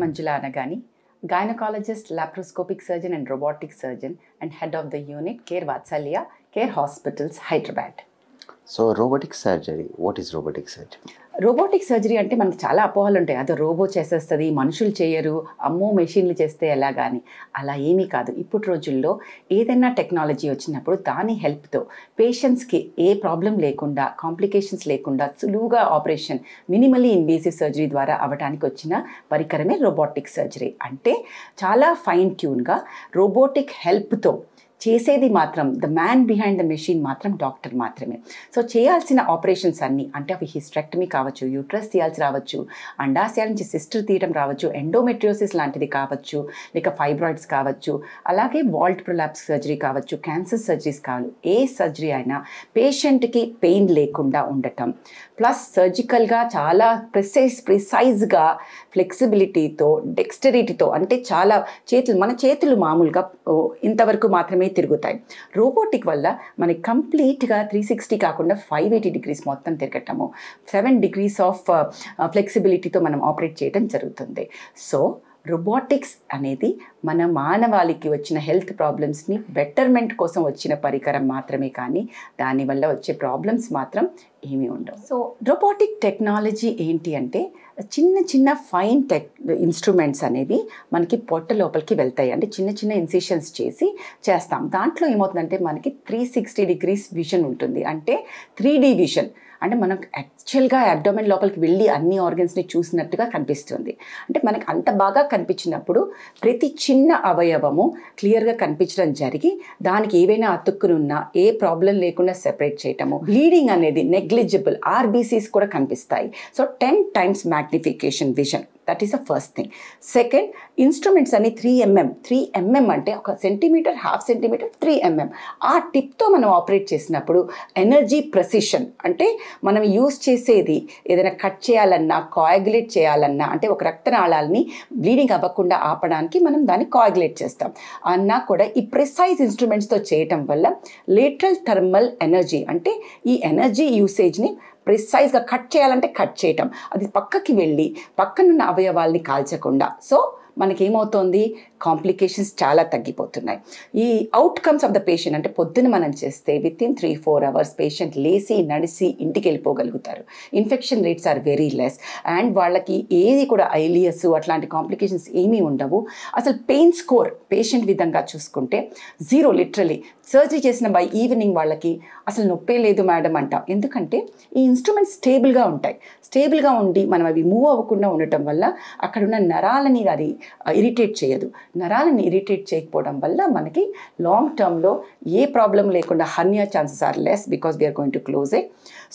Manjula Anagani, gynecologist, laparoscopic surgeon and robotic surgeon and head of the unit Care Vatsalya, Care Hospitals, Hyderabad. So robotic surgery, what is robotic surgery? Robotic surgery అంటే మనకి చాలా అపోహలు ఉంటాయి. అది robo చేసేస్తుంది, మనుషులు చేయరు, అమ్మో మెషిన్లు చేస్తే ఎలాగా అని. అలా ఏమీ కాదు. ఇప్పుడు రోజుల్లో ఏదైనా టెక్నాలజీ వచ్చినప్పుడు దాని హెల్ప్తో పేషెంట్స్కి ఏ ప్రాబ్లం లేకుండా, కాంప్లికేషన్స్ లేకుండా సులువుగా ఆపరేషన్ మినిమల్లీ ఇన్వేసివ్ సర్జరీ ద్వారా అవ్వడానికి వచ్చిన పరికరమే రోబోటిక్ సర్జరీ. అంటే చాలా ఫైన్ ట్యూన్గా రోబోటిక్ హెల్ప్తో చేసేది మాత్రం the man behind the machine మాత్రం డాక్టర్ మాత్రమే. సో చేయాల్సిన ఆపరేషన్స్ అన్నీ, అంటే అవి హిస్టెక్టమీ కావచ్చు, యూట్రస్ తీయాల్సి రావచ్చు, అండాశయాల నుంచి సిస్టర్ తీయడం రావచ్చు, ఎండోమెట్రియోసిస్ లాంటిది కావచ్చు, లేక ఫైబ్రాయిడ్స్ కావచ్చు, అలాగే వాల్ట్ ప్రొలాప్స్ సర్జరీ కావచ్చు, క్యాన్సర్ సర్జరీస్ కావాలి. ఏ సర్జరీ అయినా పేషెంట్కి పెయిన్ లేకుండా ఉండటం, ప్లస్ సర్జికల్గా చాలా ప్రిసైజ్గా ఫ్లెక్సిబిలిటీతో, డెక్స్టరిటీతో, అంటే చాలా మన చేతులు మామూలుగా ఇంతవరకు మాత్రమే తిరుగుతాయి. రోబోటిక్ వల్ల మనకి కంప్లీట్గా 360 కాకుండా 580 డిగ్రీస్ మొత్తం తిరగటము, 7 degrees ఆఫ్ ఫ్లెక్సిబిలిటీతో మనం ఆపరేట్ చేయడం జరుగుతుంది. సో రోబోటిక్స్ అనేది మన మానవాళికి వచ్చిన హెల్త్ ప్రాబ్లమ్స్ని బెటర్మెంట్ కోసం వచ్చిన పరికరం మాత్రమే, కానీ దానివల్ల వచ్చే ప్రాబ్లమ్స్ మాత్రం ఏమీ ఉండవు. సో రోబోటిక్ టెక్నాలజీ ఏంటి అంటే చిన్న చిన్న ఫైన్ ఇన్స్ట్రుమెంట్స్ అనేవి మనకి పొట్ట లోపలికి వెళ్తాయి. అంటే చిన్న చిన్న ఇన్సిషన్స్ చేస్తాం. దాంట్లో ఏమవుతుందంటే మనకి 360 degrees విజన్ ఉంటుంది. అంటే 3D విజన్. అంటే మనకు యాక్చువల్గా అబ్డోమెన్ లోపలికి వెళ్ళి అన్ని ఆర్గన్స్ని చూసినట్టుగా కనిపిస్తుంది. అంటే మనకు అంత బాగా కనిపించినప్పుడు ప్రతి చిన్న అవయవము క్లియర్గా కనిపించడం జరిగి దానికి ఏవైనా అతుక్కునున్నా ఏ ప్రాబ్లం లేకుండా సెపరేట్ చేయటము, బ్లీడింగ్ అనేది నెగ్లిజిబుల్, ఆర్బీసీస్ కూడా కనిపిస్తాయి. So 10 times magnification vision, that is the first thing. Second, instruments అన్ని 3mm అంటే 1 centimeter, 1/2 centimeter, 3mm. ఆ టిప్తో మనం ఆపరేట్ చేసినప్పుడు ఎనర్జీ ప్రెసిషన్, అంటే మనం యూజ్ చేసేది ఏదైనా కట్ చేయాలన్నా, కోయాగులేట్ చేయాలన్నా, అంటే ఒక రక్తనాళాలని బ్లీడింగ్ అవ్వకుండా ఆపడానికి మనం దాన్ని కోయాగులేట్ చేస్తాం అన్నా కూడా ఈ ప్రిసైజ్ ఇన్స్ట్రుమెంట్స్తో చేయటం వల్ల లేటరల్ థర్మల్ ఎనర్జీ, అంటే ఈ ఎనర్జీ యూసేజ్ని ప్రిసైజ్గా కట్ చేయాలంటే కట్ చేయటం, అది పక్కకి వెళ్ళి పక్కనున్న అవయవాల్ని కాల్చకుండా. సో మనకేమవుతోంది, కాంప్లికేషన్స్ చాలా తగ్గిపోతున్నాయి. ఈ అవుట్కమ్స్ ఆఫ్ ద పేషెంట్, అంటే పొద్దున మనం చేస్తే వితిన్ 3-4 hours పేషెంట్ లేచి నడిచి ఇంటికి వెళ్ళిపోగలుగుతారు. Infection rates are very less and వాళ్ళకి ఏది కూడా ఐలియస్ అట్లాంటి కాంప్లికేషన్స్ ఏమీ ఉండవు. అసలు పెయిన్ స్కోర్ పేషెంట్ విధంగా చూసుకుంటే 0, లిటరలీ. సర్జరీ చేసిన బై ఈవినింగ్ వాళ్ళకి అసలు నొప్పే లేదు మేడం అంటాం. ఎందుకంటే ఈ ఇన్స్ట్రుమెంట్స్ స్టేబుల్గా ఉంటాయి. స్టేబుల్గా ఉండి మనం అవి మూవ్ అవ్వకుండా ఉండటం వల్ల అక్కడున్న నరాలని అది ఇరిటేట్ చేయదు. నరాలని ఇరిటేట్ చేయకపోవడం వల్ల మనకి లాంగ్ టర్మ్లో ఏ ప్రాబ్లం లేకుండా hernia chances are less because we are going to close it.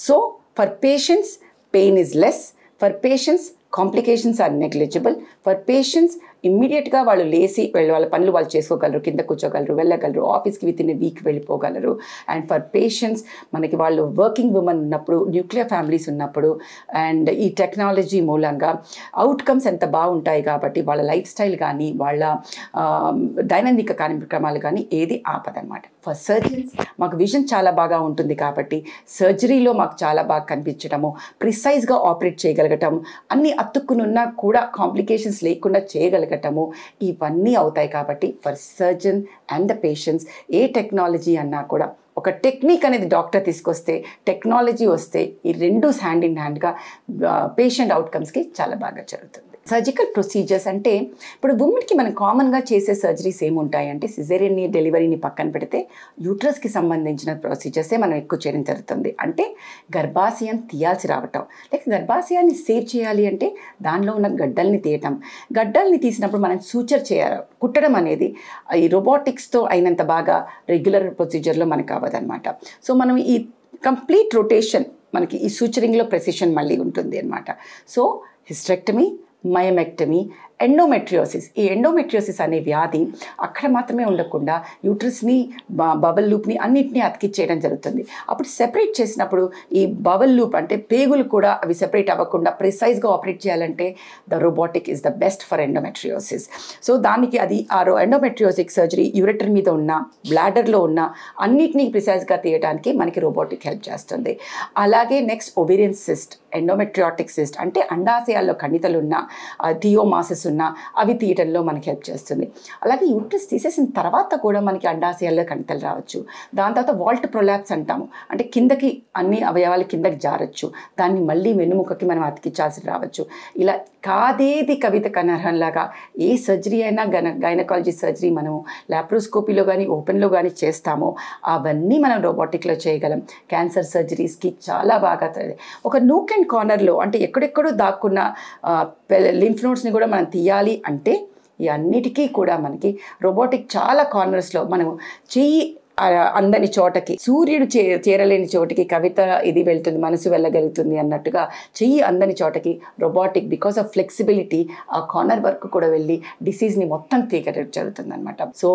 So for patients pain is less, for patients complications are negligible, for patients ఇమ్మీడియట్గా వాళ్ళు లేచి వాళ్ళ పనులు వాళ్ళు చేసుకోగలరు, కింద కూర్చోగలరు, వెళ్ళగలరు, ఆఫీస్కి విత్ ఇన్ ఎ వీక్ వెళ్ళిపోగలరు. అండ్ ఫర్ పేషెంట్స్ మనకి వాళ్ళు వర్కింగ్ ఉమెన్ ఉన్నప్పుడు, న్యూక్లియర్ ఫ్యామిలీస్ ఉన్నప్పుడు అండ్ ఈ టెక్నాలజీ మూలంగా అవుట్కమ్స్ ఎంత బాగుంటాయి కాబట్టి వాళ్ళ లైఫ్ స్టైల్ కానీ వాళ్ళ దైనందిక కార్యక్రమాలు కానీ ఏది ఆపదనమాట. ఫర్ సర్జన్స్ మాకు విజన్ చాలా బాగా ఉంటుంది కాబట్టి సర్జరీలో మాకు చాలా బాగా కనిపించడము, ప్రిసైజ్గా ఆపరేట్ చేయగలగటం, అన్ని అతుక్కునున్నా కూడా కాంప్లికేషన్స్ లేకుండా చేయగలగటము, ఇవన్నీ అవుతాయి. కాబట్టి for surgeon and the patients A technology అన్నా కూడా ఒక టెక్నిక్ అనేది డాక్టర్ తీసుకొస్తే, టెక్నాలజీ వస్తే ఈ రెండు హ్యాండ్ ఇన్ హ్యాండ్గా పేషెంట్ అవుట్కమ్స్కి చాలా బాగా జరుగుతుంది. సర్జికల్ ప్రొసీజర్స్ అంటే ఇప్పుడు ఉమెన్కి మనం కామన్గా చేసే సర్జరీస్ ఏముంటాయి అంటే సిజేరియన్ డెలివరీని పక్కన పెడితే యూట్రస్కి సంబంధించిన ప్రొసీజర్సే మనం ఎక్కువ చేయడం జరుగుతుంది. అంటే గర్భాశయం తీయాల్సి రావటం, లేక గర్భాశయాన్ని సేవ్ చేయాలి అంటే దానిలో ఉన్న గడ్డల్ని తీయటం. గడ్డల్ని తీసినప్పుడు మనం సూచర్ చేయాలి, కుట్టడం అనేది ఈ రోబోటిక్స్తో అయినంత బాగా రెగ్యులర్ ప్రొసీజర్లో మనకు అవ్వదన్నమాట. సో మనం ఈ కంప్లీట్ రొటేషన్ మనకి ఈ సూచరింగ్లో ప్రెసిషన్ మళ్ళీ ఉంటుంది అన్నమాట. సో హిస్టెక్టమీ, మయోమెక్టమీ, ఎండోమెట్రియోసిస్, ఈ ఎండోమెట్రియోసిస్ అనే వ్యాధి అక్కడ మాత్రమే ఉండకుండా యూట్రస్ని, బబల్ లూప్ని అన్నింటినీ అతికిచ్చేయడం జరుగుతుంది. అప్పుడు సెపరేట్ చేసినప్పుడు ఈ బబల్ లూప్ అంటే పేగులు కూడా అవి సెపరేట్ అవ్వకుండా ప్రిసైజ్గా ఆపరేట్ చేయాలంటే the robotic is the best for endometriosis. So దానికి అది ఆ ఎండోమెట్రియోసిక్ సర్జరీ యూరెటర్ మీద ఉన్న, బ్లాడర్లో ఉన్న అన్నిటినీ ప్రిసైజ్గా తీయడానికి మనకి రోబోటిక్ హెల్ప్ చేస్తుంది. అలాగే next ovarian cyst, endometriotic cyst అంటే అండాశయాల్లో కణితలు ఉన్న థియోమాసిస్ ఉన్నా అవి తీయటంలో మనకి హెల్ప్ చేస్తుంది. అలాగే యూట్రస్ తీసేసిన తర్వాత కూడా మనకి అండాశయాల్లో కణితలు రావచ్చు. దాని తర్వాత వాల్ట్ ప్రొలాప్స్ అంటాము, అంటే కిందకి అన్ని అవయవాలు కిందకి జారచ్చు, దాన్ని మళ్ళీ వెన్నుముకకి మనం అతికించాల్సి రావచ్చు. ఇలా కాదేది కవిత కనర్హంలాగా ఏ సర్జరీ అయినా గైనకాలజీ సర్జరీ మనము లాప్రోస్కోపీలో కానీ ఓపెన్లో కానీ చేస్తామో అవన్నీ మనం రోబోటిక్లో చేయగలం. క్యాన్సర్ సర్జరీస్కి చాలా బాగా ఒక నూక్ అండ్ కార్నర్లో, అంటే ఎక్కడెక్కడో దాక్కున్న లింఫ్ నోడ్స్ని కూడా మనం తీయాలి అంటే ఈ అన్నిటికీ కూడా మనకి రోబోటిక్ చాలా కార్నర్స్లో మనము చెయ్యి అందని చోటకి, సూర్యుడు చేరలేని చోటికి కవిత ఇది వెళ్తుంది, మనసు వెళ్ళగలుగుతుంది అన్నట్టుగా చెయ్యి అందని చోటకి రోబోటిక్ బికాస్ ఆఫ్ ఫ్లెక్సిబిలిటీ ఆ కార్నర్ వరకు కూడా వెళ్ళి డిసీజ్ని మొత్తం తీయటం జరుగుతుంది అనమాట. సో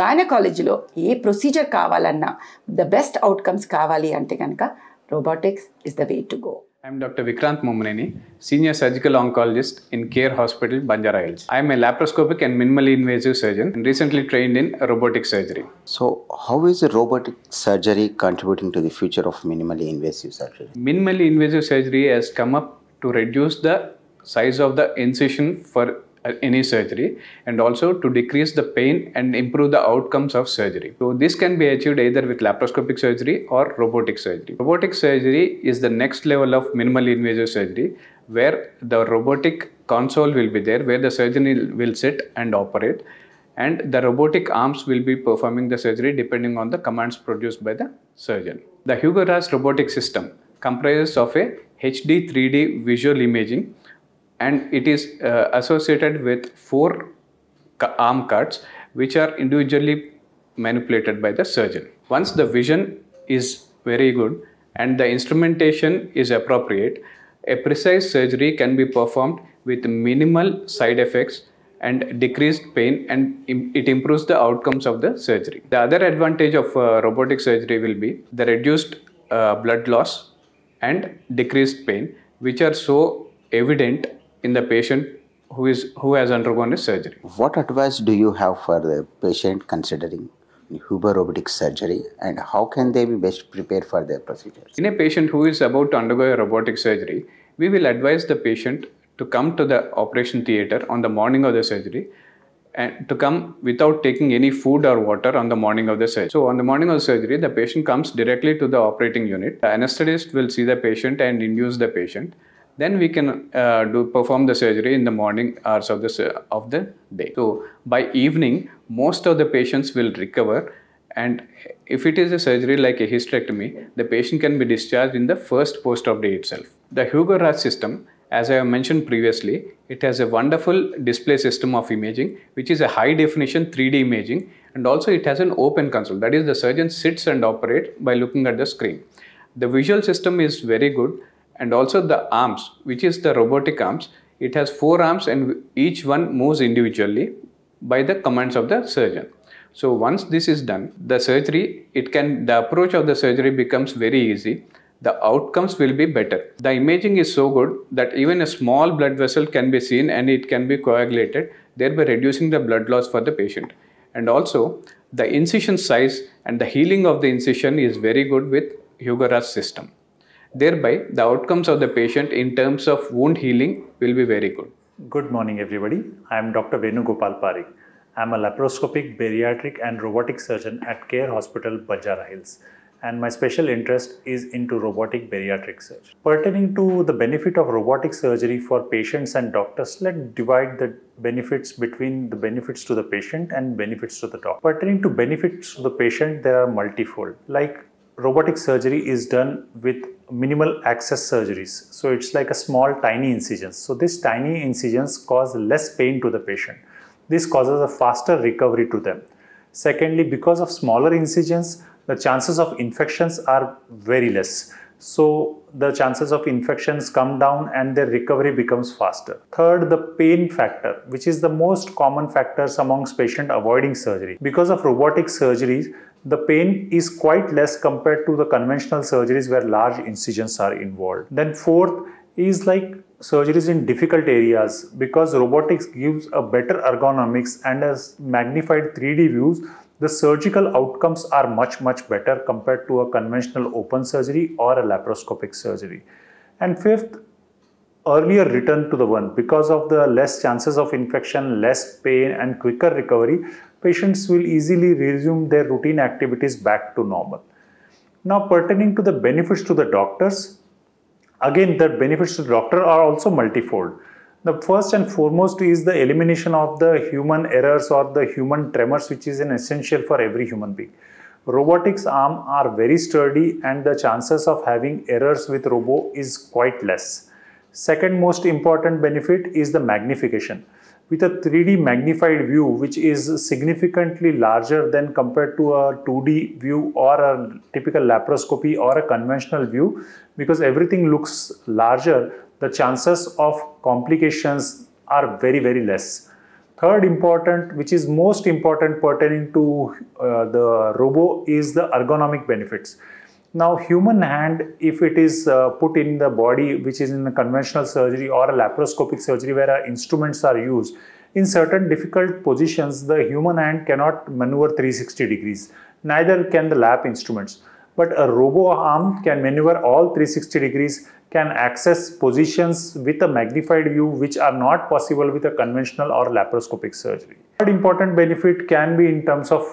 గైనకాలజీలో ఏ ప్రొసీజర్ కావాలన్నా ద బెస్ట్ అవుట్కమ్స్ కావాలి అంటే కనుక robotics is the way to go. I am Dr. Vikrant Mommuneni, Senior Surgical Oncologist in Care Hospital, Banjara Hills. I am a laparoscopic and minimally invasive surgeon and recently trained in robotic surgery. So, how is robotic surgery contributing to the future of minimally invasive surgery? Minimally invasive surgery has come up to reduce the size of the incision for any surgery and also to decrease the pain and improve the outcomes of surgery. So this can be achieved either with laparoscopic surgery or robotic surgery. Robotic surgery is the next level of minimally invasive surgery where the robotic console will be there where the surgeon will sit and operate, and the robotic arms will be performing the surgery depending on the commands produced by the surgeon. The Hugo Ras robotic system comprises of a HD 3D visual imaging, and it is associated with 4 arm cards which are individually manipulated by the surgeon. Once the vision is very good and the instrumentation is appropriate, a precise surgery can be performed with minimal side effects and decreased pain, and it improves the outcomes of the surgery. The other advantage of robotic surgery will be the reduced blood loss and decreased pain, which are so evident in the patient who has undergone a surgery. What advice do you have for the patient considering Huber robotic surgery, and how can they be best prepared for their procedures? In a patient who is about to undergo a robotic surgery, we will advise the patient to come to the operation theatre on the morning of the surgery and to come without taking any food or water on the morning of the surgery. So on the morning of the surgery, the patient comes directly to the operating unit. The anesthetist will see the patient and induce the patient. Then we can perform the surgery in the morning hours of the day. So by evening, most of the patients will recover, and if it is a surgery like a hysterectomy, the patient can be discharged in the first post of day itself. The Hugo Ras system, as I have mentioned previously, it has a wonderful display system of imaging, which is a high definition 3D imaging, and also it has an open console. That is, the surgeon sits and operates by looking at the screen. The visual system is very good. And also the arms, which is the robotic arms, it has 4 arms and each one moves individually by the commands of the surgeon. So once this is done, the approach of the surgery becomes very easy. The outcomes will be better. The imaging is so good that even a small blood vessel can be seen and it can be coagulated, thereby reducing the blood loss for the patient. And also the incision size and the healing of the incision is very good with Hugo Ras system. Thereby, the outcomes of the patient in terms of wound healing will be very good. Good morning, everybody. I am Dr. Venugopal Parikh. I am a laparoscopic, bariatric and robotic surgeon at Care Hospital, Banjara Hills. And my special interest is into robotic bariatric surgery. Pertaining to the benefit of robotic surgery for patients and doctors, let's divide the benefits between the benefits to the patient and benefits to the doctor. Pertaining to benefits to the patient, there are multifold. Like robotic surgery is done with minimal access surgeries. So it's like a small tiny incisions. So these tiny incisions cause less pain to the patient. This causes a faster recovery to them. Secondly, because of smaller incisions, the chances of infections are very less. So the chances of infections come down and their recovery becomes faster. Third, the pain factor, which is the most common factors amongst patients avoiding surgery. Because of robotic surgeries, the pain is quite less compared to the conventional surgeries where large incisions are involved. Then fourth is like surgeries in difficult areas. Because robotics gives a better ergonomics and as magnified 3D views, the surgical outcomes are much better compared to a conventional open surgery or a laparoscopic surgery. And fifth, earlier return to the one. Because of the less chances of infection, less pain and quicker recovery, patients will easily resume their routine activities back to normal. Now, pertaining to the benefits to the doctors, again, the benefits to the doctor are also multifold. The first and foremost is the elimination of the human errors or the human tremors, which is an essential for every human being. Robotics arm are very sturdy and the chances of having errors with robo is quite less. Second most important benefit is the magnification. With a 3D magnified view, which is significantly larger than compared to a 2D view or a typical laparoscopy or a conventional view, because everything looks larger, the chances of complications are very, very less. Third important, which is most important pertaining to the robo, is the ergonomic benefits. Now, human hand, if it is put in the body, which is in a conventional surgery or a laparoscopic surgery where instruments are used, in certain difficult positions, the human hand cannot maneuver 360 degrees. Neither can the lap instruments. But a robo arm can maneuver all 360 degrees, can access positions with a magnified view which are not possible with a conventional or laparoscopic surgery. Third important benefit can be in terms of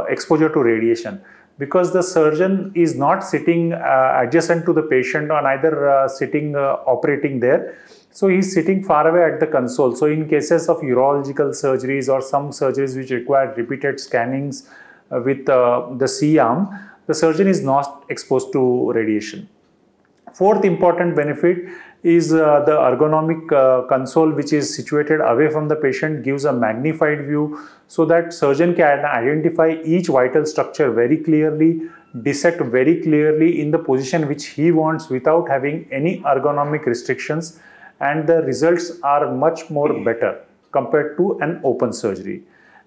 exposure to radiation. Because the surgeon is not sitting adjacent to the patient or neither sitting operating there. So he is sitting far away at the console. So in cases of urological surgeries or some surgeries which require repeated scannings with the C-arm, the surgeon is not exposed to radiation. Fourth important benefit is the ergonomic console, which is situated away from the patient, gives a magnified view so that surgeon can identify each vital structure very clearly, dissect very clearly in the position which he wants without having any ergonomic restrictions, and the results are much more better compared to an open surgery.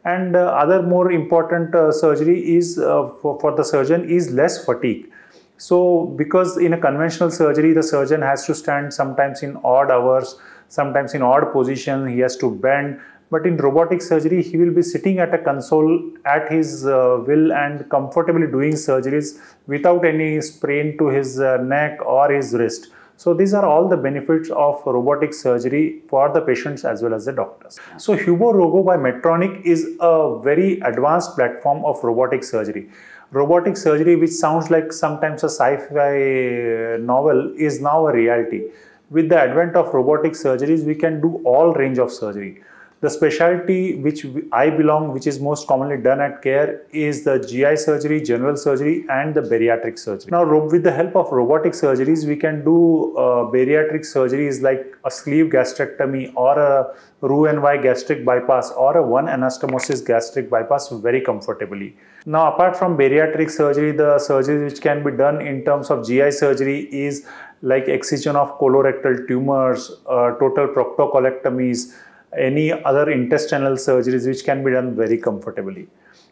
And other more important surgery is for the surgeon is less fatigue. So, because in a conventional surgery, the surgeon has to stand sometimes in odd hours, sometimes in odd position, he has to bend. But in robotic surgery, he will be sitting at a console at his will and comfortably doing surgeries without any sprain to his neck or his wrist. So, these are all the benefits of robotic surgery for the patients as well as the doctors. So, Hubo Robo by Medtronic is a very advanced platform of robotic surgery. Robotic surgery, which sounds like sometimes a sci-fi novel, is now a reality. With the advent of robotic surgeries, we can do all range of surgery. The specialty which I belong, which is most commonly done at CARE, is the GI surgery, general surgery and the bariatric surgery. Now, with the help of robotic surgeries, we can do bariatric surgeries like a sleeve gastrectomy or a Roux-en-Y gastric bypass or a one anastomosis gastric bypass very comfortably. Now, apart from bariatric surgery, the surgeries which can be done in terms of GI surgery is like excision of colorectal tumors, total proctocolectomies, any other intestinal surgeries which can be done very comfortably.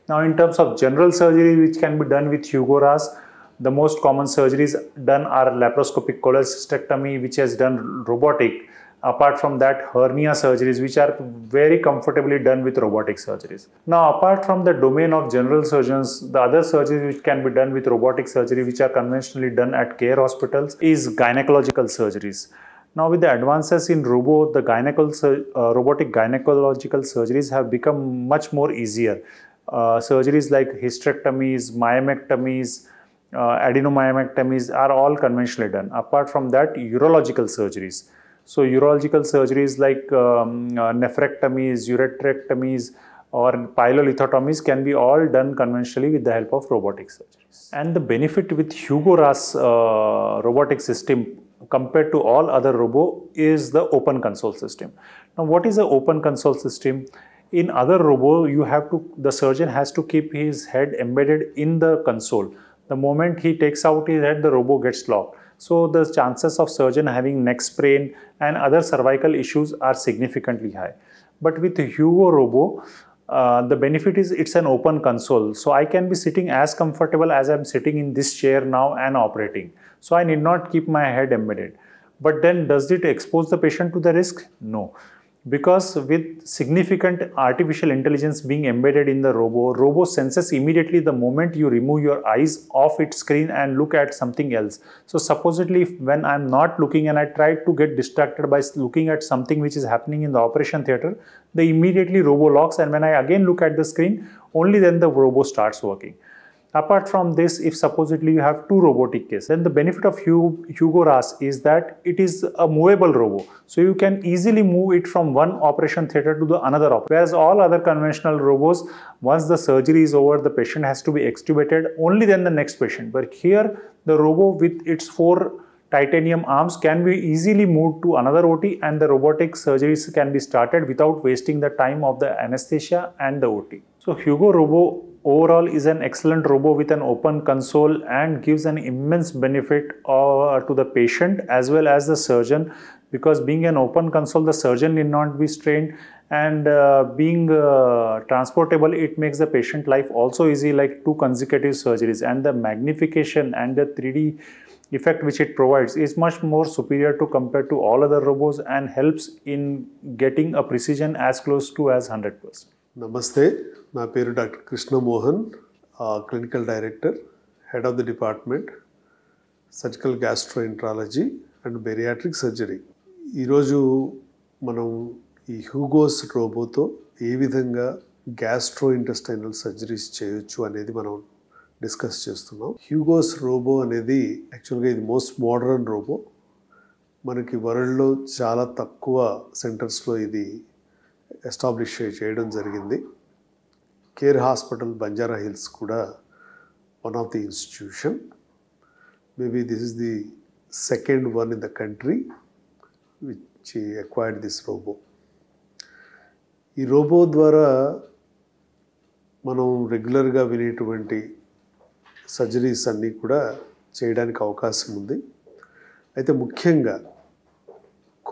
Now, in terms of general surgery which can be done with Hugo RAS, the most common surgeries done are laparoscopic cholecystectomy, which is done robotic. Apart from that, hernia surgeries, which are very comfortably done with robotic surgeries. Now, apart from the domain of general surgeons, the other surgeries which can be done with robotic surgery, which are conventionally done at CARE hospitals, is gynecological surgeries. Now, with the advances in robo, the robotic gynecological surgeries have become much more easier. Surgeries like hysterectomies, myomectomies, adenomyomectomies are all conventionally done. Apart from that, urological surgeries. So, urological surgeries like nephrectomies, uretrectomies or pyelolithotomies can be all done conventionally with the help of robotic surgeries. And the benefit with Hugo RAS robotic system compared to all other robo is the open console system. Now, what is an open console system? In other robo, the surgeon has to keep his head embedded in the console. The moment he takes out his head, the robo gets locked. So, the chances of surgeon having neck sprain and other cervical issues are significantly high. But with Hugo Robo, the benefit is it's an open console. So, I can be sitting as comfortable as I'm sitting in this chair now and operating. So, I need not keep my head embedded. But then does it expose the patient to the risk? No. because with significant artificial intelligence being embedded in the robo senses immediately the moment you remove your eyes off its screen and look at something else. So supposedly when I'm not looking and I try to get distracted by looking at something which is happening in the operation theater, the immediately robo locks, and when I again look at the screen, only then the robo starts working. Apart from this, if supposedly you have two robotic cases, then the benefit of Hugo RAS is that it is a movable robo. So you can easily move it from one operation theater to the another. Whereas all other conventional robos, once the surgery is over, the patient has to be extubated, only then the next patient. But here, the robo with its 4 titanium arms can be easily moved to another OT, and the robotic surgeries can be started without wasting the time of the anesthesia and the OT. So Hugo Robo overall is an excellent robo with an open console and gives an immense benefit to the patient as well as the surgeon, because being an open console, the surgeon need not be strained, and being transportable, it makes the patient life also easy, like 2 consecutive surgeries, and the magnification and the 3D effect which it provides is much more superior to compared to all other robos, and helps in getting a precision as close to as 100%. నమస్తే, నా పేరు doctor Krishna Mohan, clinical director, head of the department surgical gastroenterology and bariatric surgery. ఈరోజు మనం ఈ హ్యూగోస్ రోబోతో ఏ విధంగా gastrointestinal surgeries చేయొచ్చు అనేది మనం డిస్కస్ చేస్తున్నాం. హ్యూగోస్ రోబో అనేది యాక్చువల్గా ఇది మోస్ట్ మోడర్న్ రోబో. మనకి వరల్డ్లో చాలా తక్కువ సెంటర్స్లో ఇది ఎస్టాబ్లిష్ చేయడం జరిగింది. కేర్ హాస్పిటల్ బంజారా హిల్స్ కూడా one of the institution. Maybe this is the second one in the country which acquired this robot. ఈ రోబో ద్వారా మనం రెగ్యులర్గా వినేటువంటి సర్జరీస్ అన్నీ కూడా చేయడానికి అవకాశం ఉంది. అయితే ముఖ్యంగా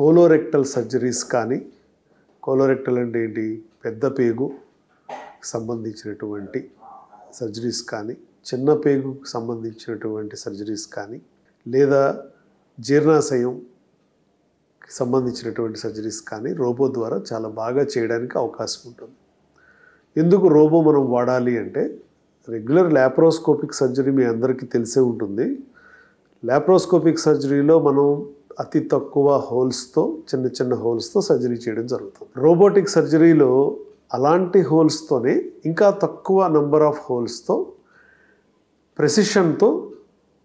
కోలోరెక్టల్ సర్జరీస్ కానీ, కోలోరెక్టల్ అంటే ఏంటి, పెద్ద పేగు సంబంధించినటువంటి సర్జరీస్ కానీ, చిన్న పేగుకు సంబంధించినటువంటి సర్జరీస్ కానీ, లేదా జీర్ణాశయంకి సంబంధించినటువంటి సర్జరీస్ కానీ రోబో ద్వారా చాలా బాగా చేయడానికి అవకాశం ఉంటుంది. ఎందుకు రోబో మనం వాడాలి అంటే, రెగ్యులర్ ల్యాప్రోస్కోపిక్ సర్జరీ మీ అందరికీ తెలిసే ఉంటుంది. ల్యాప్రోస్కోపిక్ సర్జరీలో మనం అతి తక్కువ హోల్స్తో, చిన్న చిన్న హోల్స్తో సర్జరీ చేయడం జరుగుతుంది. రోబోటిక్ సర్జరీలో అలాంటి హోల్స్తోనే ఇంకా తక్కువ నంబర్ ఆఫ్ హోల్స్తో ప్రెసిషన్తో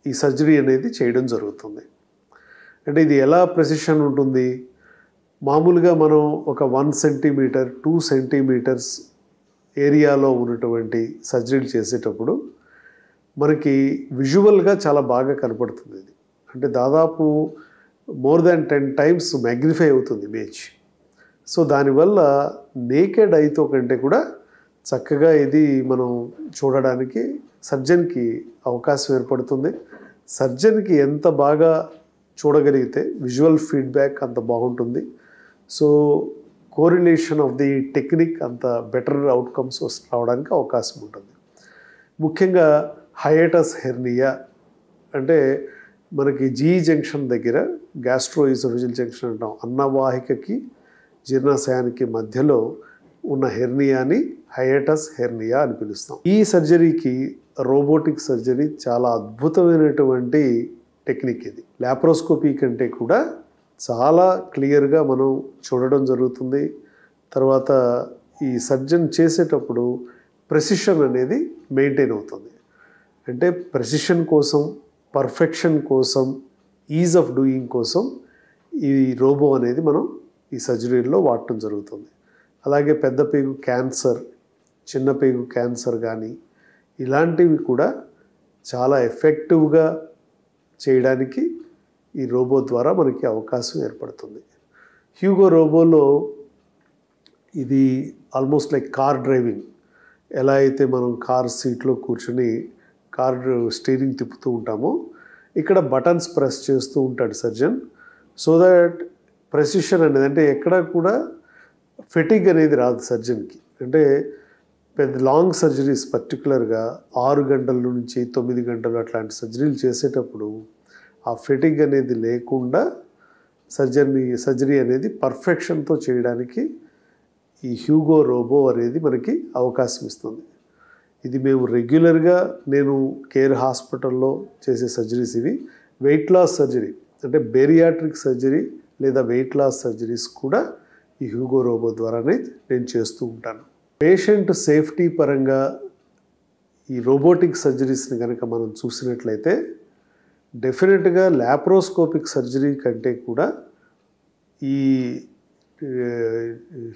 ఈ సర్జరీ అనేది చేయడం జరుగుతుంది. అంటే ఇది ఎలా ప్రెసిషన్ ఉంటుంది, మామూలుగా మనం ఒక 1 సెంటీమీటర్ 2 సెంటీమీటర్స్ ఏరియాలో ఉన్నటువంటి సర్జరీలు చేసేటప్పుడు మనకి విజువల్గా చాలా బాగా కనపడుతుంది. ఇది అంటే దాదాపు మోర్ దాన్ 10 టైమ్స్ మ్యాగ్నిఫై అవుతుంది ఇమేజ్. సో దానివల్ల నేకెడ్ ఐతో కంటే కూడా చక్కగా ఇది మనం చూడడానికి సర్జన్కి అవకాశం ఏర్పడుతుంది. సర్జన్కి ఎంత బాగా చూడగలిగితే విజువల్ ఫీడ్బ్యాక్ అంత బాగుంటుంది. So correlation of the technique అంత బెటర్ అవుట్కమ్స్ రావడానికి అవకాశం ఉంటుంది. ముఖ్యంగా హైయటస్ హెర్నియా అంటే మనకి జీ జంక్షన్ దగ్గర, గ్యాస్ట్రోఇసోఫేజియల్ జంక్షన్ అంటాం, అన్నవాహికకి జీర్ణాశయానికి మధ్యలో ఉన్న హెర్నియాని హైయటస్ హెర్నియా అని పిలుస్తాం. ఈ సర్జరీకి రోబోటిక్ సర్జరీ చాలా అద్భుతమైనటువంటి టెక్నిక్. ఇది ల్యాప్రోస్కోపీ కంటే కూడా చాలా క్లియర్గా మనం చూడడం జరుగుతుంది. తర్వాత ఈ సర్జన్ చేసేటప్పుడు ప్రెసిషన్ అనేది మెయింటైన్ అవుతుంది. అంటే ప్రెసిషన్ కోసం, పర్ఫెక్షన్ కోసం, ఈజ్ ఆఫ్ డూయింగ్ కోసం ఈ రోబో అనేది మనం ఈ సర్జరీలో వాడటం జరుగుతుంది. అలాగే పెద్ద పేగు క్యాన్సర్, చిన్న పేగు క్యాన్సర్ కానీ ఇలాంటివి కూడా చాలా ఎఫెక్టివ్గా చేయడానికి ఈ రోబో ద్వారా మనకి అవకాశం ఏర్పడుతుంది. హ్యూగో రోబోలో ఇది ఆల్మోస్ట్ లైక్ కార్ డ్రైవింగ్. ఎలా అయితే మనం కార్ సీట్లో కూర్చుని కార్ స్టీరింగ్ తిప్పుతూ ఉంటామో, ఇక్కడ బటన్స్ ప్రెస్ చేస్తూ ఉంటాడు సర్జన్. సో దట్ ప్రెసిషన్ అనేది, అంటే ఎక్కడ కూడా ఫెటిగ్ అనేది రాదు సర్జన్కి. అంటే పెద్ద లాంగ్ సర్జరీస్ పర్టికులర్గా 6 గంటల నుంచి 9 గంటలు అట్లాంటి సర్జరీలు చేసేటప్పుడు ఆ ఫెటిగ్ అనేది లేకుండా సర్జరీ అనేది పర్ఫెక్షన్తో చేయడానికి ఈ హ్యూగో రోబో అనేది మనకి అవకాశం ఇస్తుంది. ఇది మేము రెగ్యులర్గా నేను కేర్ హాస్పిటల్లో చేసే సర్జరీస్ ఇవి. వెయిట్ లాస్ సర్జరీ అంటే బేరియాట్రిక్ సర్జరీ లేదా వెయిట్ లాస్ సర్జరీస్ కూడా ఈ హ్యూగో రోబో ద్వారానే నేను చేస్తూ ఉంటాను. పేషెంట్ సేఫ్టీ పరంగా ఈ రోబోటిక్ సర్జరీస్ని కనుక మనం చూసినట్లయితే డెఫినెట్గా ల్యాప్రోస్కోపిక్ సర్జరీ కంటే కూడా ఈ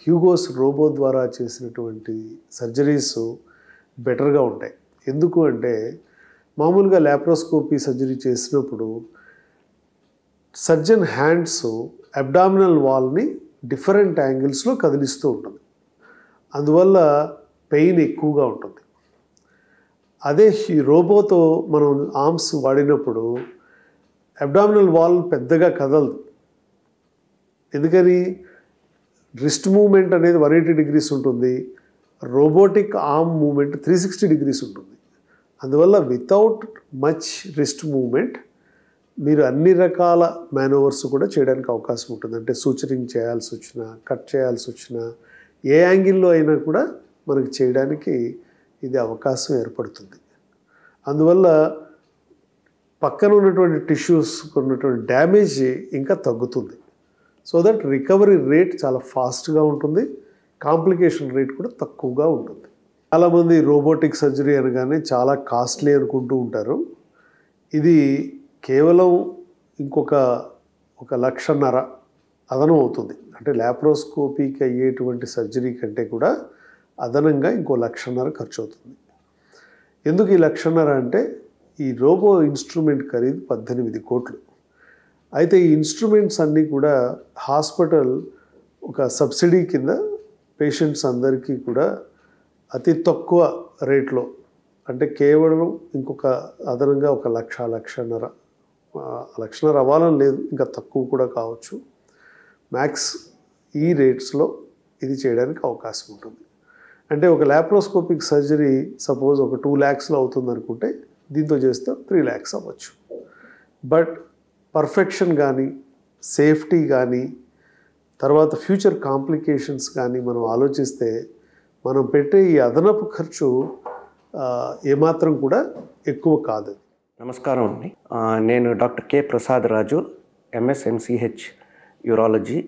హ్యూగోస్ రోబో ద్వారా చేసినటువంటి సర్జరీస్ బెటర్గా ఉంటాయి. ఎందుకు అంటే మామూలుగా ల్యాప్రోస్కోపీ సర్జరీ చేసినప్పుడు సర్జన్ హ్యాండ్స్ అబ్డామినల్ వాల్ని డిఫరెంట్ యాంగిల్స్లో కదిలిస్తూ ఉంటుంది. అందువల్ల పెయిన్ ఎక్కువగా ఉంటుంది. అదే ఈ రోబోతో మనం ఆర్మ్స్ వాడినప్పుడు అబ్డామినల్ వాల్ పెద్దగా కదలదు. ఎందుకని రిస్ట్ మూమెంట్ అనేది 180 degrees ఉంటుంది. రోబోటిక్ ఆర్మ్ మూమెంట్ 360 degrees ఉంటుంది. అందువల్ల వితౌట్ మచ్ రిస్ట్ మూమెంట్ మీరు అన్ని రకాల మేనోవర్స్ కూడా చేయడానికి అవకాశం ఉంటుంది. అంటే సూచరింగ్ చేయాల్సి వచ్చినా, కట్ చేయాల్సి వచ్చినా, ఏ యాంగిల్లో అయినా కూడా మనకి చేయడానికి ఇది అవకాశం ఏర్పడుతుంది. అందువల్ల పక్కన ఉన్నటువంటి టిష్యూస్ ఉన్నటువంటి డ్యామేజ్ ఇంకా తగ్గుతుంది. సో దట్ రికవరీ రేట్ చాలా ఫాస్ట్గా ఉంటుంది, కాంప్లికేషన్ రేట్ కూడా తక్కువగా ఉంటుంది. చాలామంది రోబోటిక్ సర్జరీ అనగానే చాలా కాస్ట్లీ అనుకుంటూ ఉంటారు. ఇది కేవలం ఇంకొక 1.5 లక్షలు అదనం అవుతుంది. అంటే ల్యాప్రోస్కోపీకి అయ్యేటువంటి సర్జరీ కంటే కూడా అదనంగా ఇంకో 1.5 లక్షలు ఖర్చు అవుతుంది. ఎందుకు ఈ 1.5 లక్షలు అంటే ఈ రోబో ఇన్స్ట్రుమెంట్ ఖరీదు 18 కోట్లు. అయితే ఈ ఇన్స్ట్రుమెంట్స్ అన్నీ కూడా హాస్పిటల్ ఒక సబ్సిడీ కింద పేషెంట్స్ అందరికీ కూడా అతి తక్కువ రేట్లో, అంటే కేవలం ఇంకొక అదనంగా 1 లక్ష, 1.5 లక్షలు అవ్వాలని లేదు, ఇంకా తక్కువ కూడా కావచ్చు. మ్యాక్స్ ఈ రేట్స్లో ఇది చేయడానికి అవకాశం ఉంటుంది. అంటే ఒక ల్యాప్రోస్కోపిక్ సర్జరీ సపోజ్ ఒక 2 lakhsలో అవుతుంది అనుకుంటే దీంతో చేస్తే 3 lakhs అవ్వచ్చు. బట్ పర్ఫెక్షన్ కానీ, సేఫ్టీ కానీ, తర్వాత ఫ్యూచర్ కాంప్లికేషన్స్ కానీ మనం ఆలోచిస్తే మనం పెట్టే ఈ అదనపు ఖర్చు ఏమాత్రం కూడా ఎక్కువ కాదు. నమస్కారం అండి. నేను డాక్టర్ కె ప్రసాద్ రాజు, ఎంఎస్ ఎంసీహెచ్ యూరాలజీ.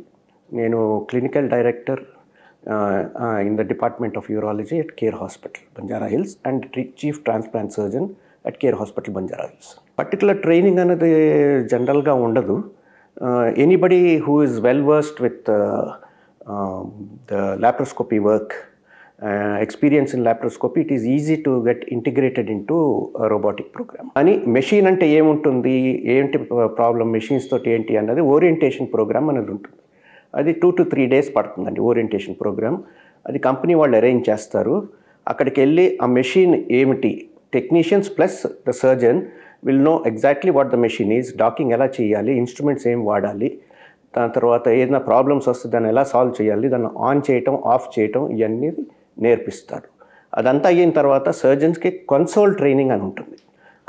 నేను clinical director in the department of urology at care hospital Banjara hills and chief transplant surgeon at care hospital Banjara hills. Particular training అనేది జనరల్గా ఉండదు. Anybody who is well versed with the laparoscopy work, experience in laparoscopy, it is easy to get integrated into a robotic program. అని machine అంటే ఏముంటుంది, ఏంటి problem, machines తోటి ఏంటి అన్నది ఓరియంటేషన్ ప్రోగ్రామ్ అనేది ఉంటుంది. అది 2 to 3 days పడుతుందండి ఓరియంటేషన్ ప్రోగ్రామ్. అది కంపెనీ వాళ్ళు అరేంజ్ చేస్తారు. అక్కడికి వెళ్ళి ఆ మెషిన్ ఏమిటి, technicians plus the surgeon will know exactly what the machine is, docking ఎలా చేయాలి, ఇన్స్ట్రుమెంట్స్ ఏం వాడాలి, దాని తర్వాత ఏదైనా ప్రాబ్లమ్స్ వస్తే దాన్ని ఎలా సాల్వ్ చేయాలి, దాన్ని ఆన్ చేయటం, ఆఫ్ చేయటం, ఇవన్నీ నేర్పిస్తారు. అదంతా అయిన తర్వాత సర్జన్స్కి కన్సోల్ ట్రైనింగ్ అని ఉంటుంది.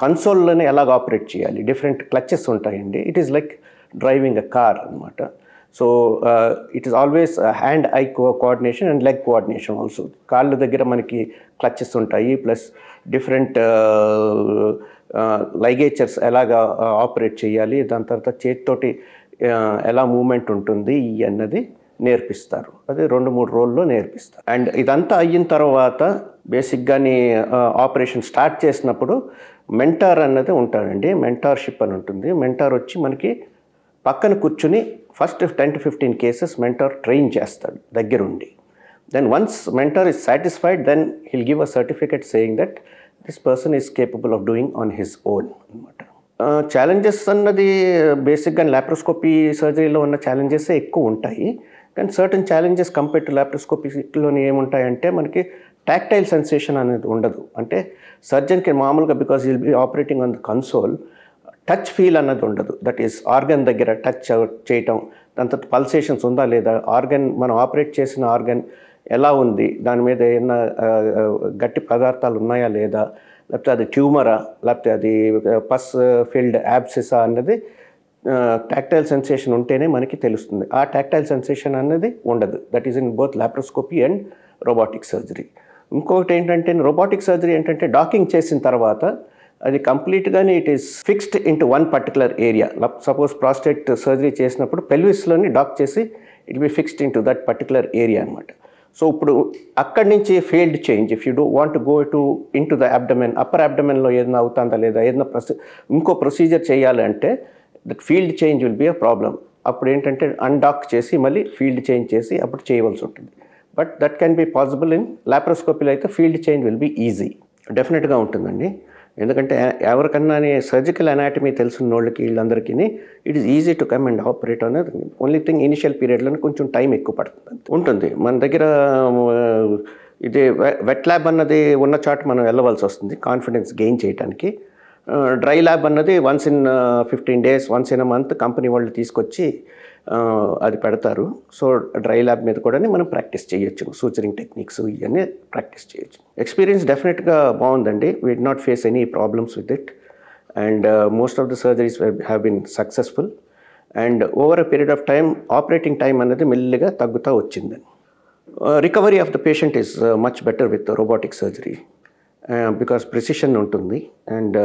కన్సోల్లోనే ఎలాగ ఆపరేట్ చేయాలి, డిఫరెంట్ క్లచెస్ ఉంటాయండి. It is like driving a car అనమాట. So it is always hand eye coordination and leg coordination also. కాళ్ళ దగ్గర మనకి క్లచెస్ ఉంటాయి, ప్లస్ డిఫరెంట్ లైగేచర్స్ ఎలాగా ఆపరేట్ చేయాలి, దాని తర్వాత చేతితోటి ఎలా మూమెంట్ ఉంటుంది అన్నది నేర్పిస్తారు. అది 2-3 రోజుల్లో నేర్పిస్తారు. అండ్ ఇదంతా అయిన తర్వాత బేసిక్గాని ఆపరేషన్ స్టార్ట్ చేసినప్పుడు మెంటార్ అన్నది ఉంటాడండి. మెంటార్షిప్ అని ఉంటుంది. మెంటార్ వచ్చి మనకి పక్కన కూర్చుని first 10 to 15 cases mentor train చేస్తాడు దగ్గరుండి. Then once mentor is satisfied, then he'll give a certificate saying that this person is capable of doing on his own అనమాట. ఛాలెంజెస్ అన్నది బేసిక్గా లాప్రోస్కోపీ సర్జరీలో ఉన్న ఛాలెంజెస్ ఎక్కువ ఉంటాయి. కానీ సర్టన్ ఛాలెంజెస్ కంపేర్ టు లాప్రోస్కోపీలోని ఏముంటాయంటే మనకి టాక్టైల్ సెన్సేషన్ అనేది ఉండదు. అంటే సర్జన్కి మామూలుగా because will be operating on the console, touch feel అన్నది ఉండదు. దట్ ఈస్ ఆర్గన్ దగ్గర టచ్ చేయటం, దాని తర్వాత పల్సేషన్స్ ఉందా లేదా, ఆర్గన్ మనం ఆపరేట్ చేసిన ఆర్గన్ ఎలా ఉంది, దాని మీద ఏమైనా గట్టి పదార్థాలు ఉన్నాయా లేదా, లేకపోతే అది ట్యూమరా, లేకపోతే అది పస్ ఫిల్డ్ యాబ్సిసా అన్నది టాక్టైల్ సెన్సేషన్ ఉంటేనే మనకి తెలుస్తుంది. ఆ టాక్టైల్ సెన్సేషన్ అనేది ఉండదు. That is in both laparoscopy and robotic surgery. ఇంకొకటి ఏంటంటే రోబోటిక్ సర్జరీ ఏంటంటే డాకింగ్ చేసిన తర్వాత అది కంప్లీట్గానే it is fixed into one particular area. Suppose prostate surgery చేసినప్పుడు పెల్విస్లోని డాక్ చేసి it be fixed into that particular area అనమాట. సో ఇప్పుడు అక్కడి నుంచి failed change, if you do want go to in to the abdomen, upper అబ్డమెన్లో ఏదైనా అవుతుందా లేదా, ఏదైనా ఇంకో ప్రొసీజర్ చేయాలంటే that field change will be a problem. అప్పుడు ఏంటంటే అన్డాక్ చేసి మళ్ళీ ఫీల్డ్ చేంజ్ చేసి అప్పుడు చేయవలసి ఉంటుంది. But that can be possible in లాప్రోస్కోపీలో అయితే field change will be easy. డెఫినెట్గా ఉంటుందండి. ఎందుకంటే ఎవరికన్నా సర్జికల్ అనాటమీ తెలిసిన వాళ్ళకి వీళ్ళందరికీ it is easy to come and operate అనేది. ఓన్లీ థింగ్ ఇనిషియల్ పీరియడ్లోనే కొంచెం టైం ఎక్కువ పడుతుంది ఉంటుంది. మన దగ్గర ఇది వెట్ ల్యాబ్ అన్నది ఉన్న చోట మనం వెళ్ళవలసి వస్తుంది కాన్ఫిడెన్స్ గెయిన్ చేయడానికి. డ్రై ల్యాబ్ అన్నది once in 15 days, once in a month company వాళ్ళు తీసుకొచ్చి అది పెడతారు. సో డ్రై ల్యాబ్ మీద కూడా మనం ప్రాక్టీస్ చేయొచ్చు, సూచరింగ్ టెక్నిక్స్ ఇవన్నీ ప్రాక్టీస్ చేయొచ్చు. ఎక్స్పీరియన్స్ డెఫినెట్గా బాగుందండి. We did not face any problems with it and most of the surgeries have been successful and over a period of time operating time అనేది మెల్లిగా తగ్గుతూ వచ్చిందని. Recovery of the patient is much better with robotic surgery because precision ఉంటుంది and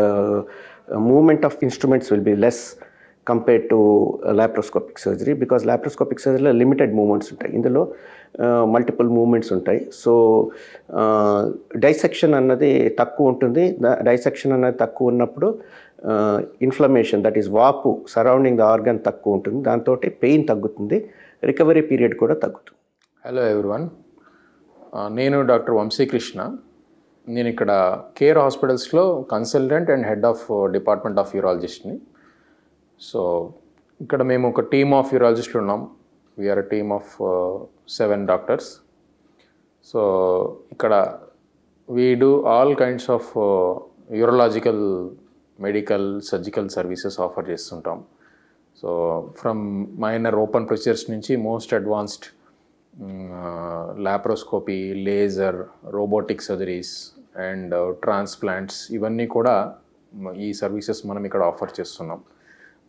movement of instruments will be less compared to laparoscopic surgery because laparoscopic సర్జరీలో limited movements ఉంటాయి, ఇందులో multiple movements ఉంటాయి. So dissection అన్నది తక్కువ ఉంటుంది. Dissection అన్నది తక్కువ ఉన్నప్పుడు ఇన్ఫ్లమేషన్ దట్ ఈస్ వాపు సరౌండింగ్ ద ఆర్గన్ తక్కువ ఉంటుంది, దాంతో పెయిన్ తగ్గుతుంది, రికవరీ పీరియడ్ కూడా తగ్గుతుంది. హలో ఎవ్రీవన్, నేను డాక్టర్ వంశీకృష్ణ. నేను ఇక్కడ కేర్ హాస్పిటల్స్లో consultant and head of department of యూరాలజిస్ట్ని. సో ఇక్కడ మేము ఒక టీమ్ ఆఫ్ యూరాలజిస్టులు ఉన్నాం. We are a team of 7 doctors. So ఇక్కడ we do all kinds of urological, medical, surgical services offer చేస్తుంటాం. So from minor open procedures నుంచి most advanced laparoscopy, laser, robotic surgeries and transplants ఇవన్నీ కూడా ఈ services మనం ఇక్కడ ఆఫర్ చేస్తున్నాం.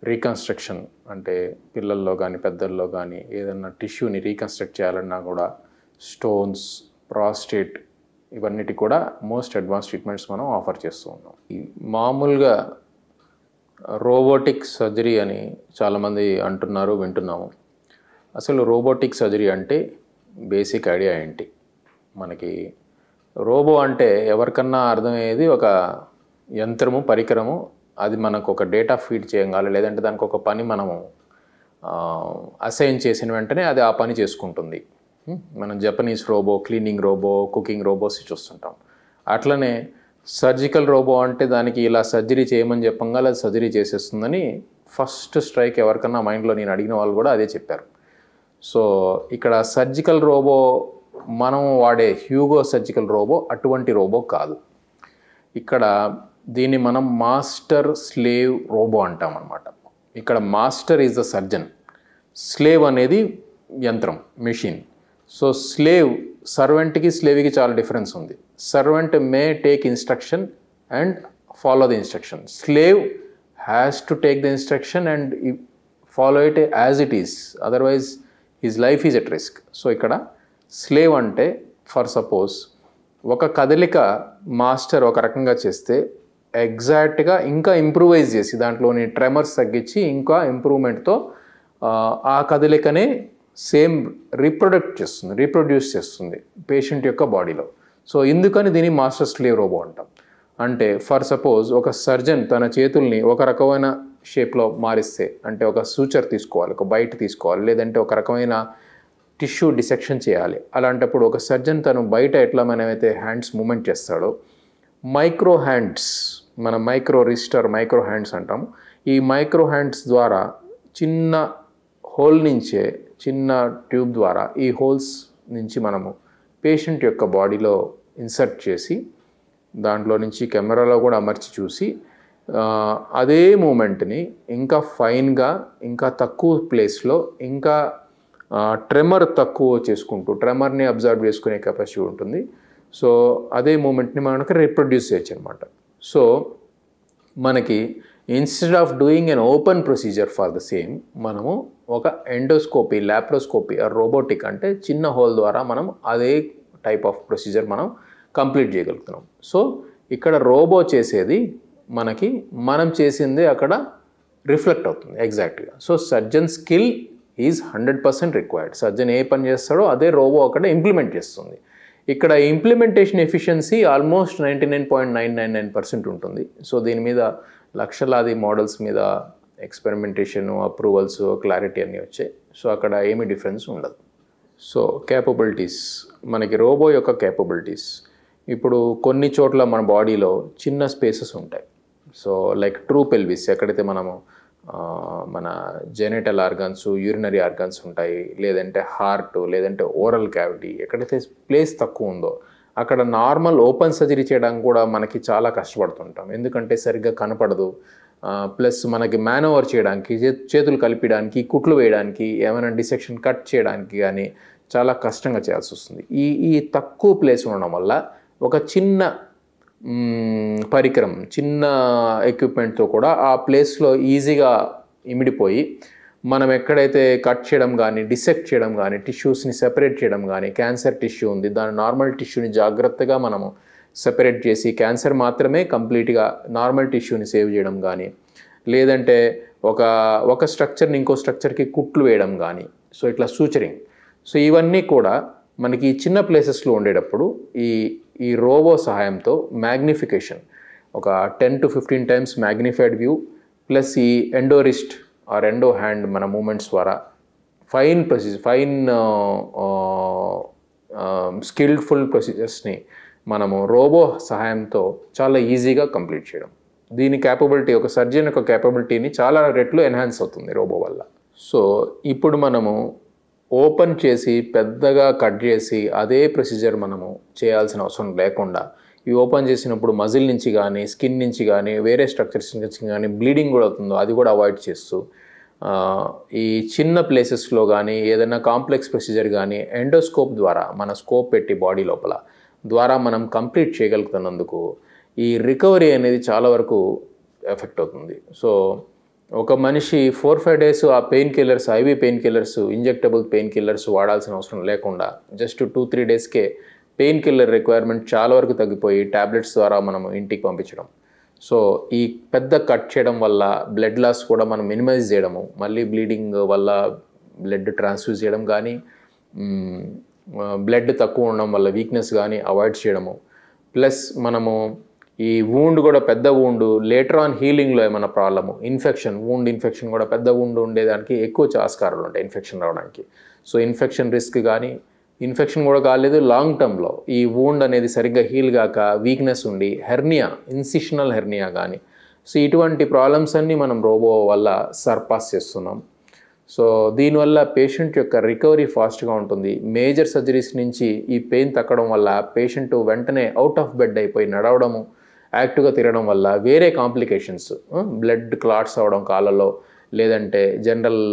Reconstruction అంటే పిల్లల్లో కానీ పెద్దల్లో కానీ ఏదన్నా టిష్యూని రీకన్స్ట్రక్ట్ చేయాలన్నా కూడా, స్టోన్స్, ప్రాస్టేట్ ఇవన్నిటి కూడా మోస్ట్ అడ్వాన్స్ ట్రీట్మెంట్స్ మనం ఆఫర్ చేస్తూ ఉన్నాం. మామూలుగా రోబోటిక్ సర్జరీ అని చాలామంది అంటున్నారు, వింటున్నాము. అసలు రోబోటిక్ సర్జరీ అంటే బేసిక్ ఐడియా ఏంటి? మనకి రోబో అంటే ఎవరికన్నా అర్థమయ్యేది ఒక యంత్రము, పరికరము, అది మనకు ఒక డేటా ఫీడ్ చేయగాలి, లేదంటే దానికి ఒక పని మనము అసైన్ చేసిన వెంటనే అది ఆ పని చేసుకుంటుంది. మనం Japanese robot, cleaning robot, cooking robots చూస్తుంటాం. అట్లనే సర్జికల్ రోబో అంటే దానికి ఇలా సర్జరీ చేయమని చెప్పంగా అది సర్జరీ చేసేస్తుందని ఫస్ట్ స్ట్రైక్ ఎవరికన్నా మైండ్లో నేను అడిగిన వాళ్ళు కూడా అదే చెప్పారు. సో ఇక్కడ సర్జికల్ రోబో మనం వాడే హ్యూగో సర్జికల్ రోబో అటువంటి రోబో కాదు. ఇక్కడ దీన్ని మనం మాస్టర్ స్లేవ్ రోబో అంటాం అన్నమాట. ఇక్కడ master is the surgeon, slave అనేది యంత్రం, మెషిన్. సో స్లేవ్, సర్వెంట్కి స్లేవ్కి చాలా డిఫరెన్స్ ఉంది. Servant may take instruction and follow the instruction. Slave has to take the instruction and follow it as it is, otherwise his life is at risk. So ఇక్కడ slave అంటే for suppose ఒక కదలిక master ఒక రకంగా చేస్తే ఎగ్జాక్ట్గా ఇంకా improvise చేసి దాంట్లోని ట్రెమర్స్ తగ్గించి ఇంకా ఇంప్రూవ్మెంట్తో ఆ కదలికనే సేమ్ రీప్రొడ్యూస్ చేస్తుంది పేషెంట్ యొక్క బాడీలో. సో ఇందుకని దీన్ని మాస్టర్ స్లేవ్ రోబో అంటాం. అంటే ఫర్ సపోజ్ ఒక సర్జన్ తన చేతుల్ని ఒక రకమైన షేప్లో మారిస్తే, అంటే ఒక సూచర్ తీసుకోవాలి, ఒక బైట్ తీసుకోవాలి, లేదంటే ఒక రకమైన టిష్యూ డిసెక్షన్ చేయాలి. అలాంటప్పుడు ఒక సర్జన్ తను బయట ఎట్లా మనమైతే హ్యాండ్స్ మూమెంట్ చేస్తాడో, మైక్రో హ్యాండ్స్, మన మైక్రో రిజిస్టర్, మైక్రో హ్యాండ్స్ అంటాము. ఈ మైక్రో హ్యాండ్స్ ద్వారా చిన్న హోల్ నుంచే, చిన్న ట్యూబ్ ద్వారా ఈ హోల్స్ నుంచి మనము పేషెంట్ యొక్క బాడీలో ఇన్సర్ట్ చేసి దాంట్లో నుంచి కెమెరాలో కూడా అమర్చి చూసి అదే మూమెంట్ని ఇంకా ఫైన్గా, ఇంకా తక్కువ ప్లేస్లో, ఇంకా ట్రెమర్ తక్కువ చేసుకుంటూ, ట్రెమర్ని అబ్జర్వ్ చేసుకునే కెపాసిటీ ఉంటుంది. సో అదే మూమెంట్ని మనకి రీప్రొడ్యూస్ చేయొచ్చు అనమాట. సో మనకి instead of doing an open procedure for the same, మనము ఒక ఎండోస్కోపీ, లాప్రోస్కోపీ ఆర్ రోబోటిక్ అంటే చిన్న హోల్ ద్వారా మనం అదే టైప్ ఆఫ్ ప్రొసీజర్ మనం కంప్లీట్ చేయగలుగుతున్నాం. సో ఇక్కడ రోబో చేసేది మనకి మనం చేసిందే అక్కడ రిఫ్లెక్ట్ అవుతుంది ఎగ్జాక్ట్గా. So surgeon skill is 100% required. Surgeon ఏ పని చేస్తాడో అదే రోబో అక్కడ ఇంప్లిమెంట్ చేస్తుంది. ఇక్కడ ఇంప్లిమెంటేషన్ ఎఫిషియన్సీ ఆల్మోస్ట్ 99.999% ఉంటుంది. సో దీని మీద లక్షలాది మోడల్స్ మీద ఎక్స్పెరిమెంటేషన్, అప్రూవల్స్, క్లారిటీ అన్నీ వచ్చాయి. సో అక్కడ ఏమీ డిఫరెన్స్ ఉండదు. సో క్యాపబిలిటీస్, మనకి రోబో యొక్క క్యాపబిలిటీస్, ఇప్పుడు కొన్ని చోట్ల మన బాడీలో చిన్న స్పేసెస్ ఉంటాయి. సో లైక్ ట్రూ పెల్విస్, ఎక్కడైతే మనము మన జెనిటల్ ఆర్గన్స్, యూరినరీ ఆర్గన్స్ ఉంటాయి, లేదంటే హార్ట్, లేదంటే ఓరల్ క్యావిటీ, ఎక్కడైతే ప్లేస్ తక్కువ ఉందో అక్కడ నార్మల్ ఓపెన్ సర్జరీ చేయడానికి కూడా మనకి చాలా కష్టపడుతుంటాం. ఎందుకంటే సరిగ్గా కనపడదు. ప్లస్ మనకి మ్యానోవర్ చేయడానికి, చేతులు కలిపడానికి, కుట్లు వేయడానికి, ఏమైనా డిసెక్షన్ కట్ చేయడానికి కానీ చాలా కష్టంగా చేయాల్సి వస్తుంది. ఈ తక్కువ ప్లేస్ ఉండడం వల్ల ఒక చిన్న పరికరం, చిన్న ఎక్విప్మెంట్తో కూడా ఆ ప్లేస్లో ఈజీగా ఇమిడిపోయి మనం ఎక్కడైతే కట్ చేయడం కానీ, డిసెక్ట్ చేయడం కానీ, టిష్యూస్ని సెపరేట్ చేయడం కానీ, క్యాన్సర్ టిష్యూ ఉంది దాని నార్మల్ టిష్యూని జాగ్రత్తగా మనము సెపరేట్ చేసి క్యాన్సర్ మాత్రమే కంప్లీట్గా నార్మల్ టిష్యూని సేవ్ చేయడం కానీ, లేదంటే ఒక స్ట్రక్చర్ని ఇంకో స్ట్రక్చర్కి కుట్లు వేయడం కానీ, సో ఇట్లా సూచరింగ్. సో ఇవన్నీ కూడా మనకి చిన్న ప్లేసెస్లో ఉండేటప్పుడు ఈ రోబో సహాయంతో మ్యాగ్నిఫికేషన్, ఒక 10 to 15 times magnified view, plus ఈ ఎండోరిస్ట్ ఆర్ ఎండో హ్యాండ్ మన మూమెంట్స్ ద్వారా ఫైన్ స్కిల్ఫుల్ ప్రొసీజర్స్ని మనము రోబో సహాయంతో చాలా ఈజీగా కంప్లీట్ చేయడం. దీని క్యాపబిలిటీ, ఒక సర్జన్ యొక్క క్యాపబిలిటీని చాలా రెట్లు ఎన్హాన్స్ అవుతుంది రోబో వల్ల. సో ఇప్పుడు మనము ఓపెన్ చేసి పెద్దగా కట్ చేసి అదే ప్రొసీజర్ మనము చేయాల్సిన అవసరం లేకుండా, ఈ ఓపెన్ చేసినప్పుడు మజిల్ నుంచి కానీ, స్కిన్ నుంచి కానీ, వేరే స్ట్రక్చర్స్ నుంచి కానీ బ్లీడింగ్ కూడా అవుతుందో అది కూడా అవాయిడ్ చేస్తూ ఈ చిన్న ప్లేసెస్లో కానీ ఏదైనా కాంప్లెక్స్ ప్రొసీజర్ కానీ ఎండోస్కోప్ ద్వారా మన స్కోప్ పెట్టి బాడీ లోపల ద్వారా మనం కంప్లీట్ చేయగలుగుతున్నందుకు ఈ రికవరీ అనేది చాలా వరకు ఎఫెక్ట్ అవుతుంది. సో ఒక మనిషి 4-5 days ఆ pain killers, ivy pain killers, injectable pain killers వాడాల్సిన అవసరం లేకుండా జస్ట్ 2-3 daysకే పెయిన్ కిల్లర్ రిక్వైర్మెంట్ చాలా వరకు తగ్గిపోయి ట్యాబ్లెట్స్ ద్వారా మనం ఇంటికి పంపించడం. సో ఈ పెద్ద కట్ చేయడం వల్ల బ్లడ్ లాస్ కూడా మనం మినిమైజ్ చేయడము, మళ్ళీ బ్లీడింగ్ వల్ల బ్లడ్ ట్రాన్స్ఫ్యూజ్ చేయడం కానీ, బ్లడ్ తక్కువ ఉండడం వల్ల వీక్నెస్ కానీ అవాయిడ్ చేయడము. ప్లస్ మనము ఈ వూండ్ కూడా పెద్ద వూండ్ లేటర్ ఆన్ హీలింగ్లో ఏమైనా ప్రాబ్లము, వూండ్ ఇన్ఫెక్షన్ కూడా పెద్ద వూండ్ ఉండేదానికి ఎక్కువ ఆస్కారాలు ఉంటాయి ఇన్ఫెక్షన్ రావడానికి. సో ఇన్ఫెక్షన్ రిస్క్ కానీ, ఇన్ఫెక్షన్ కూడా కాలేదు లాంగ్ టర్మ్లో ఈ వూండ్ అనేది సరిగ్గా హీల్ కాక వీక్నెస్ ఉండి హెర్నియా, ఇన్సిషనల్ హెర్నియా కానీ, సో ఇటువంటి ప్రాబ్లమ్స్ అన్నీ మనం రోబో వల్ల సర్పాస్ చేస్తున్నాం. సో దీనివల్ల పేషెంట్ యొక్క రికవరీ ఫాస్ట్గా ఉంటుంది. మేజర్ సర్జరీస్ నుంచి ఈ పెయిన్ తగ్గడం వల్ల పేషెంట్ వెంటనే అవుట్ ఆఫ్ బెడ్ అయిపోయి నడవడము, యాక్టివ్గా తిరగడం వల్ల వేరే కాంప్లికేషన్స్, బ్లడ్ క్లాట్స్ అవ్వడం కాళ్ళలో, లేదంటే జనరల్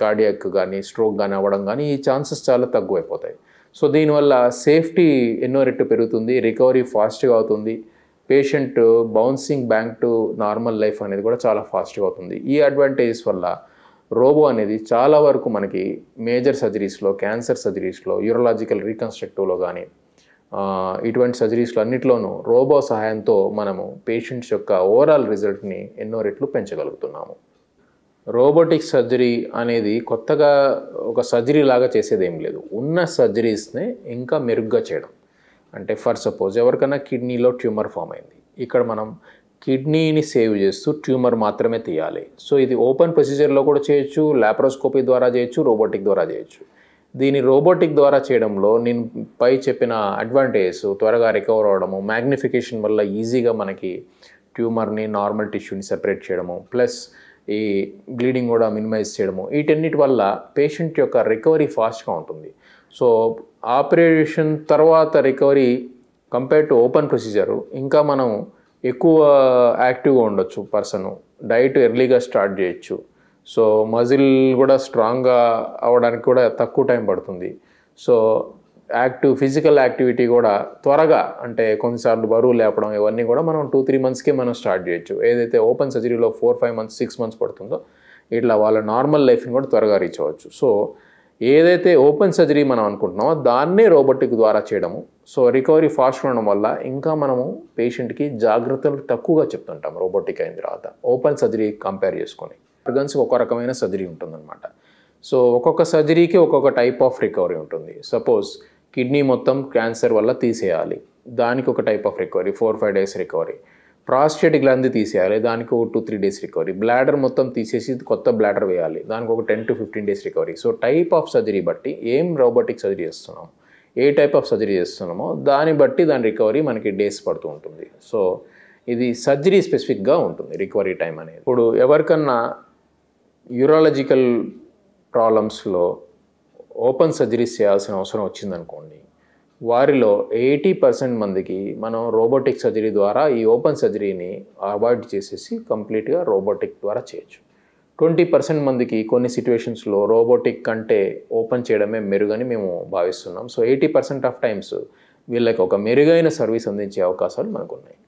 కార్డియాక్ కానీ, స్ట్రోక్ కానీ అవ్వడం కానీ ఈ ఛాన్సెస్ చాలా తక్కువైపోతాయి. సో దీనివల్ల సేఫ్టీ ఎన్నో రెట్టు పెరుగుతుంది, రికవరీ ఫాస్ట్గా అవుతుంది, patient bouncing back to normal life అనేది కూడా చాలా ఫాస్ట్గా అవుతుంది. ఈ అడ్వాంటేజెస్ వల్ల రోబో అనేది చాలా వరకు మనకి మేజర్ సర్జరీస్లో, క్యాన్సర్ సర్జరీస్లో, యూరలాజికల్ రీకన్స్ట్రక్టివ్లో కానీ ఇటువంటి సర్జరీస్లో అన్నిట్లోనూ రోబో సహాయంతో మనము పేషెంట్స్ యొక్క ఓవరాల్ రిజల్ట్ని ఎన్నో రెట్లు పెంచగలుగుతున్నాము. రోబోటిక్ సర్జరీ అనేది కొత్తగా ఒక సర్జరీ లాగా చేసేది ఏం లేదు. ఉన్న సర్జరీస్ని ఇంకా మెరుగ్గా చేయడం. అంటే ఫర్ సపోజ్ ఎవరికైనా కిడ్నీలో ట్యూమర్ ఫామ్ అయింది, ఇక్కడ మనం కిడ్నీని సేవ్ చేస్తూ ట్యూమర్ మాత్రమే తీయాలి. సో ఇది ఓపెన్ ప్రొసీజర్లో కూడా చేయొచ్చు, లాప్రోస్కోపీ ద్వారా చేయొచ్చు, రోబోటిక్ ద్వారా చేయొచ్చు. దీని రోబోటిక్ ద్వారా చేయడంలో నేను పై చెప్పిన అడ్వాంటేజెస్, త్వరగా రికవర్ అవ్వడము, మ్యాగ్నిఫికేషన్ వల్ల ఈజీగా మనకి ట్యూమర్ని, నార్మల్ టిష్యూని సెపరేట్ చేయడము, ప్లస్ ఈ బ్లీడింగ్ కూడా మినిమైజ్ చేయడము, వీటన్నిటి వల్ల పేషెంట్ యొక్క రికవరీ ఫాస్ట్గా ఉంటుంది. సో ఆపరేషన్ తర్వాత recovery compare to open procedure ఇంకా మనం ఎక్కువ యాక్టివ్గా ఉండొచ్చు. పర్సను డైట్ ఎర్లీగా స్టార్ట్ చేయొచ్చు. సో మజిల్ కూడా స్ట్రాంగ్గా అవ్వడానికి కూడా తక్కువ టైం పడుతుంది. సో ఫిజికల్ యాక్టివిటీ కూడా త్వరగా, అంటే కొన్నిసార్లు బరువు లేపడం ఇవన్నీ కూడా మనం 2-3 మంత్స్కే మనం స్టార్ట్ చేయొచ్చు. ఏదైతే ఓపెన్ సర్జరీలో 4-5 మంత్స్ 6 మంత్స్ పడుతుందో ఇట్లా వాళ్ళ నార్మల్ లైఫ్ని కూడా త్వరగా రీచ్ అవ్వచ్చు. సో ఏదైతే ఓపెన్ సర్జరీ మనం అనుకుంటున్నామో దాన్నే రోబోటిక్ ద్వారా చేయడము. సో రికవరీ ఫాస్ట్ ఉండడం వల్ల ఇంకా మనము పేషెంట్కి జాగ్రత్తలు తక్కువగా చెప్తుంటాం రోబోటిక్ అయిన తర్వాత ఓపెన్ సర్జరీ కంపేర్ చేసుకొని. ఆర్గన్స్కి ఒక రకమైన సర్జరీ ఉంటుందన్నమాట. సో ఒక్కొక్క సర్జరీకి ఒక్కొక్క టైప్ ఆఫ్ రికవరీ ఉంటుంది. సపోజ్ కిడ్నీ మొత్తం క్యాన్సర్ వల్ల తీసేయాలి, దానికి ఒక type of recovery 4-5 days recovery. Prostate gland తీసేయాలి, దానికి ఒక 2-3 days రికవరీ. బ్లాడర్ మొత్తం తీసేసి కొత్త బ్లాడర్ వేయాలి, దానికి ఒక 10-15 days recovery. So type of surgery బట్టి ఏం రోబోటిక్ సర్జరీ చేస్తున్నాము, ఏ టైప్ ఆఫ్ సర్జరీ చేస్తున్నామో దాన్ని బట్టి దాని రికవరీ మనకి డేస్ పడుతూ ఉంటుంది. సో ఇది సర్జరీ స్పెసిఫిక్గా ఉంటుంది రికవరీ టైం అనేది. ఇప్పుడు ఎవరికన్నా యూరాలజికల్ ప్రాబ్లమ్స్లో ఓపెన్ సర్జరీస్ చేయాల్సిన అవసరం వచ్చిందనుకోండి, వారిలో 80% మందికి మనం రోబోటిక్ సర్జరీ ద్వారా ఈ ఓపెన్ సర్జరీని అవాయిడ్ చేసేసి కంప్లీట్గా రోబోటిక్ ద్వారా చేయొచ్చు. 20% మందికి కొన్ని సిచ్యువేషన్స్లో రోబోటిక్ కంటే ఓపెన్ చేయడమే మెరుగని మేము భావిస్తున్నాం. సో 80% ఆఫ్ టైమ్స్ వీళ్ళకి ఒక మెరుగైన సర్వీస్ అందించే అవకాశాలు మనకు ఉన్నాయి.